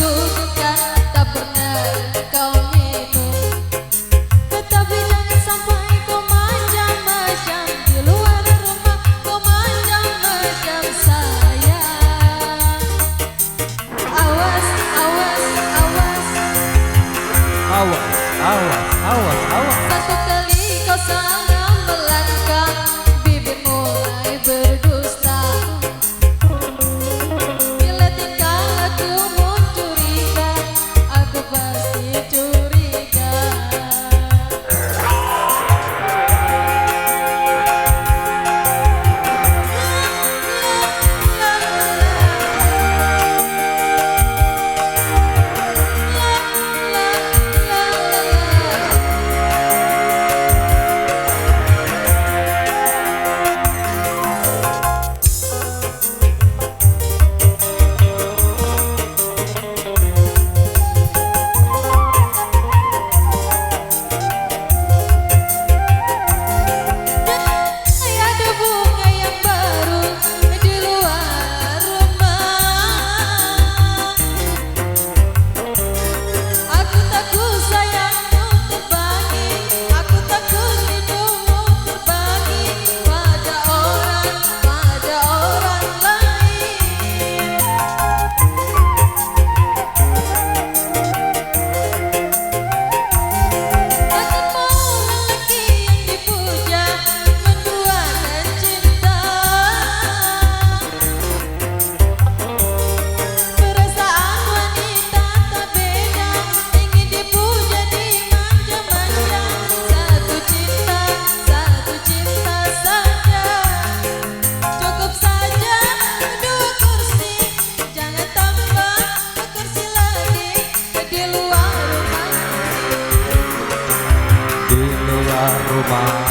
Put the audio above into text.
bukan tak pernah kau minum. Tetapi jangan sampai kau macam-macam di luar rumah, kau macam-macam sayang. Awas, awas, awas. Awas, awas, awas, awas. Satu kali kau salah melangkah, bibir mulai berdusta. Bila tingkah lakumu curiga, aku pasti curiga. Ada bunga yang baru di luar rumah. Aku takut sayangmu terbagi, aku takut hidupmu terbagi pada orang lain. Takkan mau lelaki yang dipuja menduakan cinta. Perasaan wanita tak beda, ingin dipuja dimanja-manja. Satu cinta saja. Cukup saja dua kursi, jangan tambah kursi lagi di luar rumah. Di luar rumah.